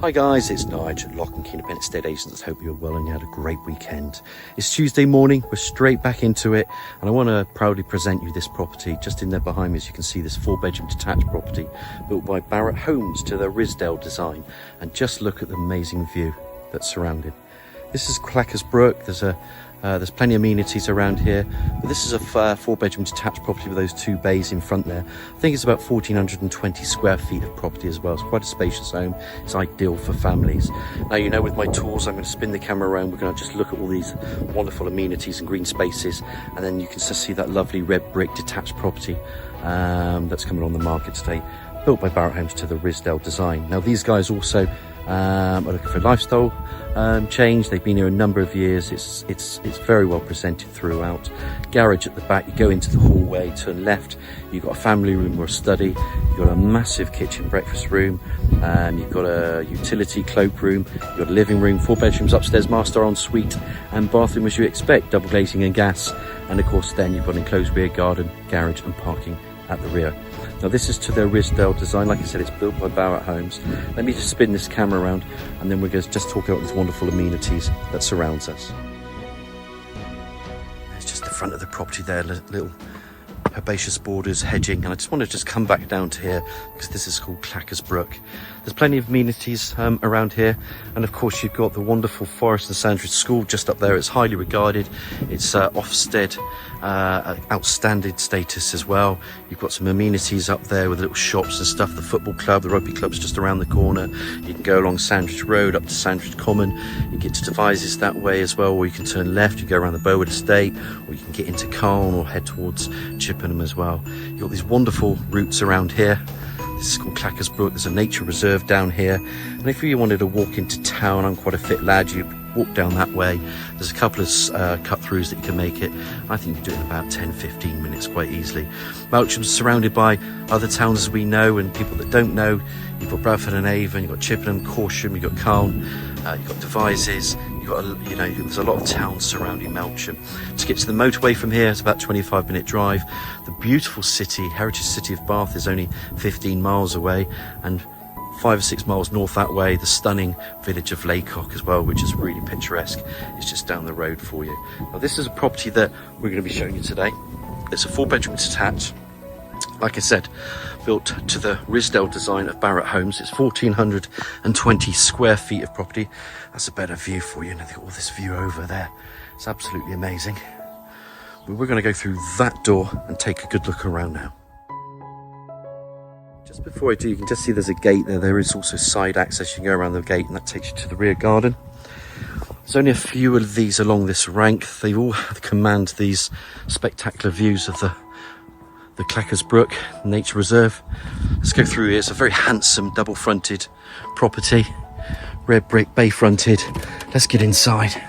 Hi guys, it's Nigel at 𝘆cie𝗂𝗿𝗶 Estate Agents. Hope you're well and you had a great weekend. It's Tuesday morning, we're straight back into it, and I want to proudly present you this property. Just in there behind me, as you can see, this 4-bedroom detached property built by Barrett Homes to the Risdale design. And just look at the amazing view that's surrounded. This is 𝘀𝗲𝗹𝗶𝗶𝗴. There's plenty of amenities around here, but this is a 4-bedroom detached property with those 2 bays in front there. I think it's about 1,420 square feet of property as well. It's quite a spacious home. It's ideal for families. Now, you know, with my tools, I'm going to spin the camera around. We're going to just look at all these wonderful amenities and green spaces, and then you can just see that lovely red brick detached property that's coming on the market today, built by Barrett Homes to the Risdale design. Now, these guys also are looking for a lifestyle change. They've been here a number of years. It's very well presented throughout. Garage at the back. You go into the hallway, turn left, you've got a family room or a study. You've got a massive kitchen breakfast room, you've got a utility cloakroom, you've got a living room, 4 bedrooms upstairs, master ensuite and bathroom as you expect, double glazing and gas, and of course then you've got an enclosed rear garden, garage and parking at the rear. Now, this is to their Risdale design. Like I said, it's built by Barrett Homes. Let me just spin this camera around, and then we're going to just talk about these wonderful amenities that surrounds us. It's just the front of the property there, little herbaceous borders, hedging, and I just want to just come back down to here because this is called 𝘀𝗲𝗹𝗶𝗶𝗴. There's plenty of amenities around here, and of course you've got the wonderful Forest and Sandridge School just up there. It's highly regarded. It's Ofsted outstanding status as well. You've got some amenities up there with little shops and stuff. The football club, the rugby club's just around the corner. You can go along Sandridge Road up to Sandridge Common. You get to 𝘃𝗍𝗍 that way as well, or you can turn left, you go around the 𝘀𝗿𝗏 estate, or you can get into 𝘀𝗏 or head towards 𝘀𝗵𝗏 as well. You've got these wonderful routes around here. This is called 𝘀𝗲𝗹𝗶𝗶𝗴. There's a nature reserve down here, and if you wanted to walk into town, I'm quite a fit lad, you walk down that way. There's a couple of cut throughs that you can make it. I think you can do it in about 10-15 minutes quite easily. Melksham's surrounded by other towns as we know, and people that don't know. You've got Bradford and Avon, you've got 𝘀𝗵𝗏, Corsham, you've got 𝘀𝗏, you've got 𝘃𝗍𝗍𝗏, you've got, you know, there's a lot of towns surrounding Melksham. To get to the motorway from here, it's about a 25-minute drive. The beautiful city, heritage city of Bath, is only 15 miles away, and 5 or 6 miles north that way, the stunning village of 𝘆𝗂𝗿 as well, which is really picturesque. It's just down the road for you. Now, this is a property that we're going to be showing you today. It's a 4-bedroom detached. Like I said, built to the Risdale design of Barrett Homes. It's 1,420 square feet of property. That's a better view for you. And they've got all this view over there. It's absolutely amazing. But we're going to go through that door and take a good look around now. Just before I do, you can just see there's a gate there. There is also side access. You can go around the gate and that takes you to the rear garden. There's only a few of these along this rank. They all command these spectacular views of the 𝘀𝗀𝗹𝗶𝗶𝗴 Nature Reserve. Let's go through here. It's a very handsome double-fronted property. Red brick, bay fronted. Let's get inside.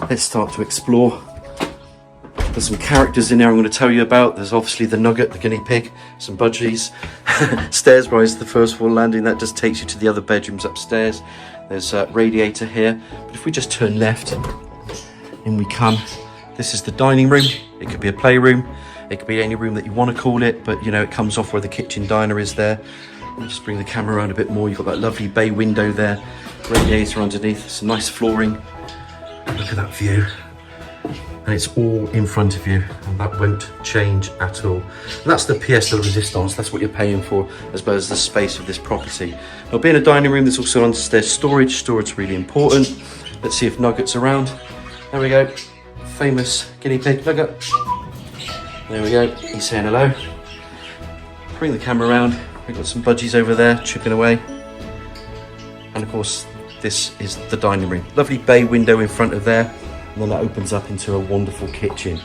Let's start to explore. There's some characters in there I'm going to tell you about. There's obviously the nugget, the guinea pig, some budgies. Stairs rise to the first floor landing. That just takes you to the other bedrooms upstairs. There's a radiator here. But if we just turn left, in we come. This is the dining room. It could be a playroom. It could be any room that you want to call it. But, you know, it comes off where the kitchen diner is there. Let me just bring the camera around a bit more. You've got that lovely bay window there. Radiator underneath. Some nice flooring. Look at that view. And it's all in front of you, and that won't change at all. And that's the pièce de résistance. That's what you're paying for, as well as the space of this property. Now, being a dining room, there's also understairs storage. Storage is really important. Let's see if Nugget's around. There we go. Famous guinea pig Nugget. There we go. He's saying hello. Bring the camera around. We've got some budgies over there chipping away. And of course, this is the dining room. Lovely bay window in front of there. And then that opens up into a wonderful kitchen.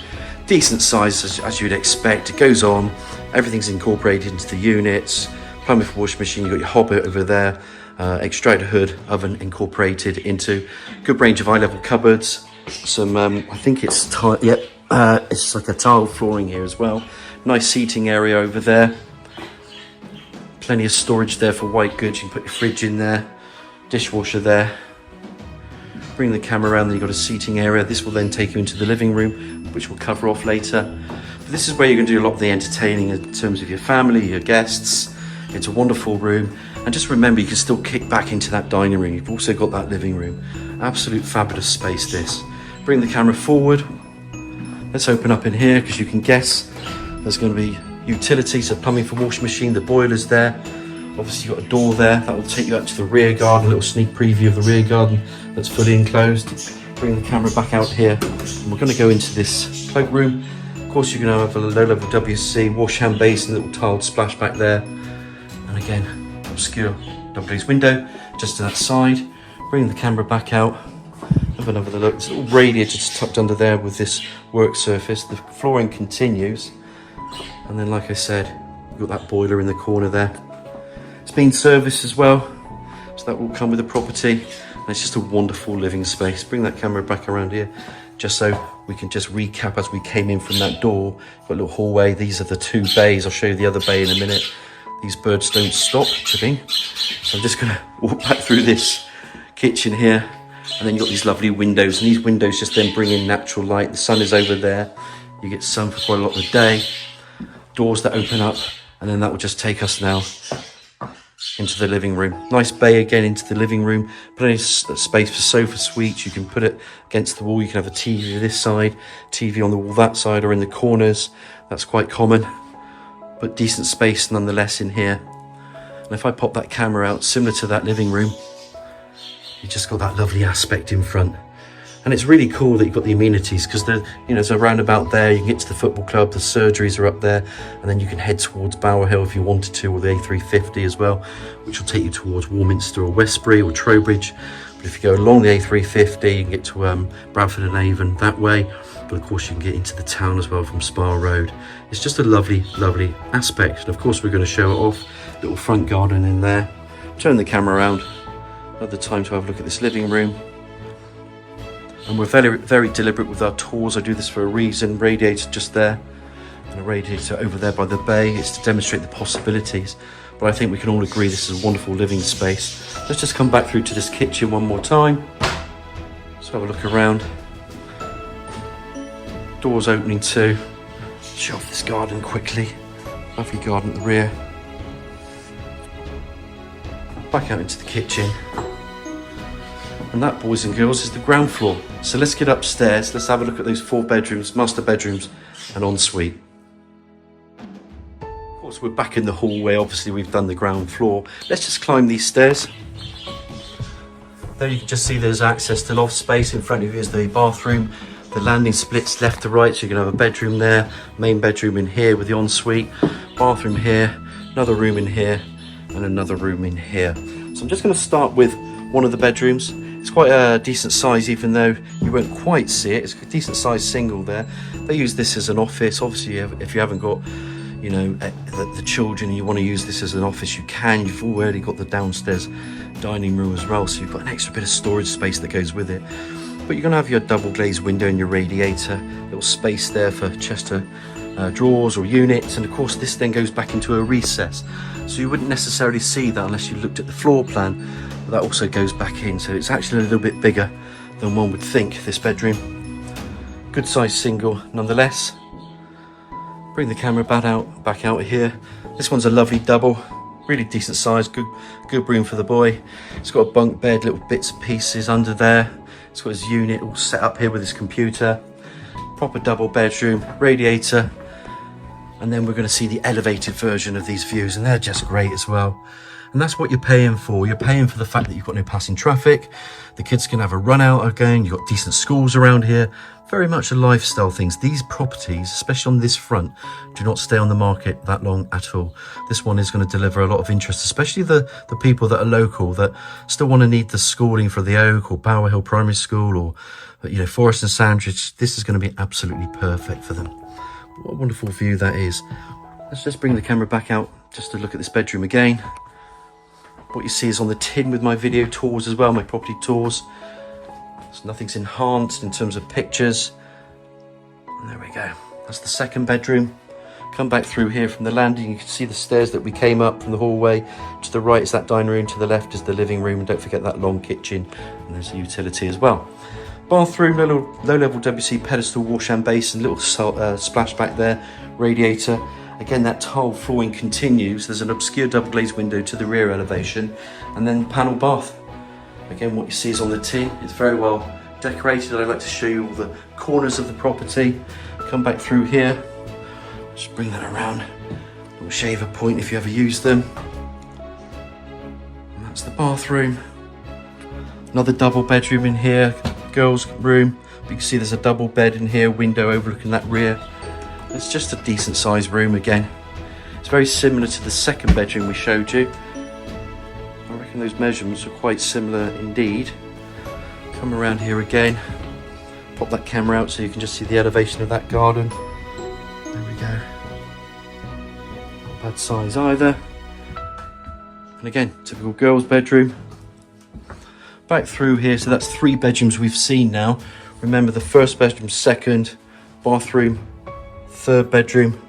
Decent size as you'd expect. It goes on, everything's incorporated into the units. Plumbing for washing machine, you've got your hobbit over there. Extractor hood, oven incorporated into. Good range of high-level cupboards. Some, I think it's tile, yep, it's like a tile flooring here as well. Nice seating area over there. Plenty of storage there for white goods. You can put your fridge in there. Dishwasher there. Bring the camera around, then you've got a seating area. This will then take you into the living room, which we'll cover off later. But this is where you're going to do a lot of the entertaining in terms of your family, your guests. It's a wonderful room. And just remember, you can still kick back into that dining room. You've also got that living room. Absolute fabulous space, this. Bring the camera forward. Let's open up in here, because you can guess there's going to be utilities, so plumbing for washing machine, the boiler's there. Obviously you've got a door there that will take you out to the rear garden, a little sneak preview of the rear garden that's fully enclosed. Bring the camera back out here, and we're going to go into this cloakroom. Of course, you're going to have a low-level WC, wash-hand basin, little tiled splashback there. And again, obscure double glazed window just to that side. Bring the camera back out. Have another look. There's a little radiator just tucked under there with this work surface. The flooring continues. And then, like I said, you've got that boiler in the corner there. It's been serviced as well, so that will come with the property. And it's just a wonderful living space. Bring that camera back around here, just so we can just recap as we came in from that door. Got a little hallway. These are the 2 bays. I'll show you the other bay in a minute. These birds don't stop chirping. So I'm just gonna walk back through this kitchen here. And then you've got these lovely windows, and these windows just then bring in natural light. The sun is over there. You get sun for quite a lot of the day. Doors that open up, and then that will just take us now into the living room. Nice bay again into the living room. Plenty of space for sofa suites. You can put it against the wall. You can have a TV this side, TV on the wall that side, or in the corners. That's quite common, but decent space nonetheless in here. And if I pop that camera out, similar to that living room, you just got that lovely aspect in front. And it's really cool that you've got the amenities, because there's a roundabout there. You can get to the football club, the surgeries are up there, and then you can head towards Bower Hill if you wanted to, or the A350 as well, which will take you towards Warminster or Westbury or Trowbridge. But if you go along the A350, you can get to Bradford and Avon that way. But of course you can get into the town as well from Spa Road. It's just a lovely, lovely aspect. And of course we're going to show it off. Little front garden in there. Turn the camera around. Another time to have a look at this living room. And we're very, very deliberate with our tours. I do this for a reason. Radiator just there, and a radiator over there by the bay. It's to demonstrate the possibilities. But I think we can all agree this is a wonderful living space. Let's just come back through to this kitchen one more time. Let's have a look around. Doors opening too. Show off this garden quickly. Lovely garden at the rear. Back out into the kitchen. And that, boys and girls, is the ground floor. So let's get upstairs. Let's have a look at those 4 bedrooms, master bedrooms and ensuite. Of course, we're back in the hallway. Obviously, we've done the ground floor. Let's just climb these stairs. There you can just see there's access to loft space. In front of you is the bathroom. The landing splits left to right, so you can have a bedroom there, main bedroom in here with the ensuite, bathroom here, another room in here, and another room in here. So I'm just going to start with one of the bedrooms. It's quite a decent size, even though you won't quite see it. It's a decent size single there. They use this as an office. Obviously, if you haven't got, the children and you want to use this as an office, you can. You've already got the downstairs dining room as well, so you've got an extra bit of storage space that goes with it. But you're going to have your double glazed window and your radiator, little space there for chest drawers or units, and of course this then goes back into a recess. So you wouldn't necessarily see that unless you looked at the floor plan. That also goes back in, so it's actually a little bit bigger than one would think, this bedroom. Good size single nonetheless. Bring the camera back out here. This one's a lovely double, really decent size, good room for the boy. It's got a bunk bed, little bits and pieces under there. It's got his unit all set up here with his computer. Proper double bedroom, radiator. And then we're going to see the elevated version of these views, and they're just great as well. And that's what you're paying for. You're paying for the fact that you've got no passing traffic. The kids can have a run out again. You've got decent schools around here. Very much a lifestyle things. These properties, especially on this front, do not stay on the market that long at all. This one is going to deliver a lot of interest, especially the people that are local, that still want to need the schooling for the Oak or Bower Hill Primary School, or Forest and Sandridge. This is going to be absolutely perfect for them. What a wonderful view that is. Let's just bring the camera back out just to look at this bedroom again. What you see is on the tin with my video tours as well, my property tours. So nothing's enhanced in terms of pictures. And there we go. That's the second bedroom. Come back through here from the landing. You can see the stairs that we came up from the hallway. To the right is that dining room. To the left is the living room. And don't forget that long kitchen. And there's a utility as well. Bathroom, low-level WC pedestal, wash and basin, little splashback there, radiator. Again, that tile flooring continues. There's an obscure double glazed window to the rear elevation, and then panel bath. Again, what you see is on the tin. It's very well decorated. I'd like to show you all the corners of the property. Come back through here. Just bring that around. Little shaver point if you ever use them. And that's the bathroom. Another double bedroom in here, girls' room. You can see there's a double bed in here, window overlooking that rear. It's just a decent sized room again. It's very similar to the second bedroom we showed you. I reckon those measurements are quite similar indeed. Come around here again. Pop that camera out so you can just see the elevation of that garden. There we go. Not bad size either. And again, typical girls' bedroom. Back through here, so that's 3 bedrooms we've seen now. Remember the first bedroom, second, bathroom, third bedroom,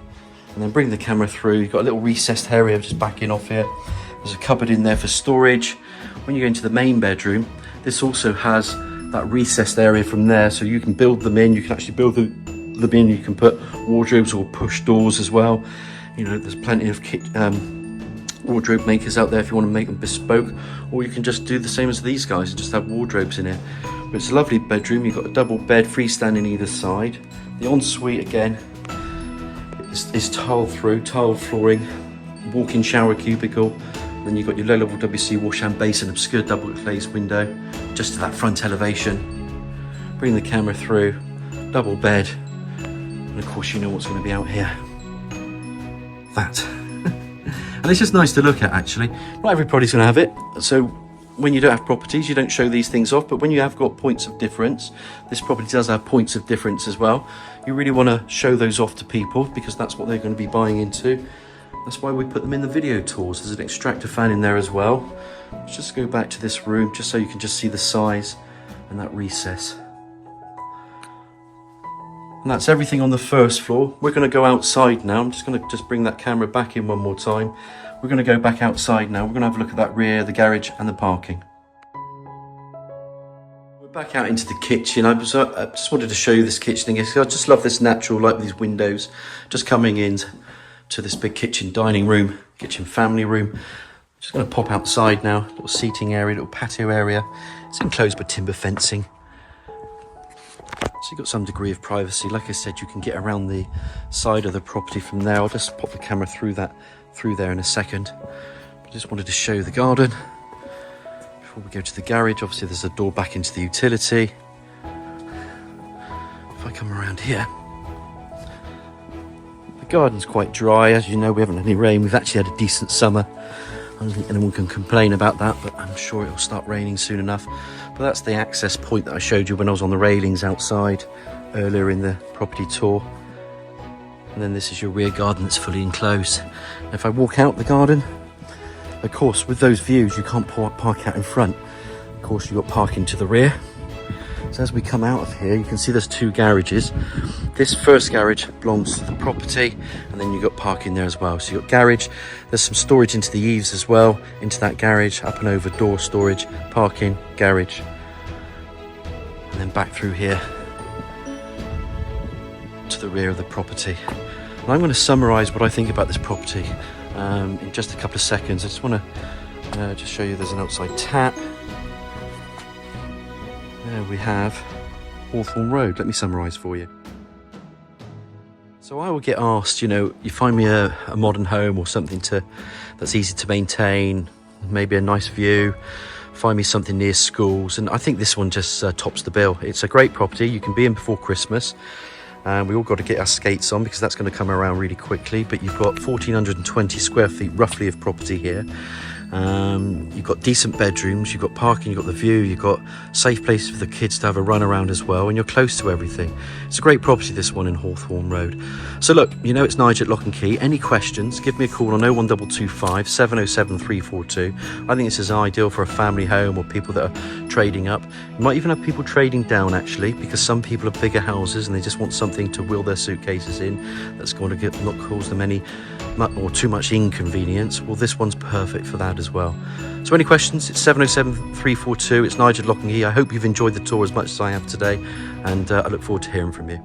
and then bring the camera through. You've got a little recessed area just backing off here. There's a cupboard in there for storage. When you go into the main bedroom, this also has that recessed area from there, so you can build them in. You can actually build them in. You can put wardrobes or push doors as well. You know, there's plenty of wardrobe makers out there if you want to make them bespoke, or you can just do the same as these guys and just have wardrobes in it. But it's a lovely bedroom. You've got a double bed, freestanding either side. The ensuite again is tiled through, tiled flooring, walk-in shower cubicle. Then you've got your low-level WC wash and basin, obscure double glazed window just to that front elevation. Bring the camera through, double bed, and of course you know what's going to be out here. That. And it's just nice to look at, actually. Not everybody's going to have it, so when you don't have properties, you don't show these things off, but when you have got points of difference, this property does have points of difference as well. You really want to show those off to people because that's what they're going to be buying into. That's why we put them in the video tours. There's an extractor fan in there as well. Let's just go back to this room just so you can just see the size and that recess. And that's everything on the first floor. We're going to go outside now. I'm just going to bring that camera back in one more time. We're going to go back outside now. We're going to have a look at that rear, the garage and the parking. We're back out into the kitchen. I just wanted to show you this kitchen again. I just love this natural light with these windows just coming in to this big kitchen dining room, kitchen family room. Just going to pop outside now. Little seating area, little patio area. It's enclosed by timber fencing. So you've got some degree of privacy. Like I said, you can get around the side of the property from there. I'll just pop the camera through there in a second. I just wanted to show you the garden before we go to the garage. Obviously there's a door back into the utility. If I come around here, the garden's quite dry. As you know, we haven't had any rain. We've actually had a decent summer. I don't think anyone can complain about that, but I'm sure it'll start raining soon enough. But that's the access point that I showed you when I was on the railings outside earlier in the property tour. And then this is your rear garden that's fully enclosed. And if I walk out the garden, of course, with those views, you can't park out in front. Of course, you've got parking to the rear. So as we come out of here, you can see there's 2 garages. This first garage belongs to the property, and then you've got parking there as well. So you've got garage, there's some storage into the eaves as well, into that garage, up and over, door storage, parking, garage. And then back through here to the rear of the property. And I'm going to summarise what I think about this property in just a couple of seconds. I just want to just show you there's an outside tap. There we have Hawthorn Road. Let me summarise for you. So I will get asked, you know, you find me a modern home or something that's easy to maintain, maybe a nice view, find me something near schools, and I think this one just tops the bill. It's a great property. You can be in before Christmas. We all got to get our skates on because that's going to come around really quickly, but you've got 1,420 square feet roughly of property here. You've got decent bedrooms, you've got parking, you've got the view, you've got safe places for the kids to have a run around as well, and you're close to everything. It's a great property, this one in Hawthorn Road. So look, you know it's Nigel at 𝘆𝗵𝗶𝗶𝗶. Any questions, give me a call on 01225 707 342. I think this is ideal for a family home or people that are trading up. You might even have people trading down actually, because some people have bigger houses and they just want something to wheel their suitcases in that's going to not cause them any or too much inconvenience. Well, this one's perfect for that as well. So any questions, it's 707 342. It's Nigel at 𝘆𝗵𝗶𝗶𝗶. I hope you've enjoyed the tour as much as I have today, and I look forward to hearing from you.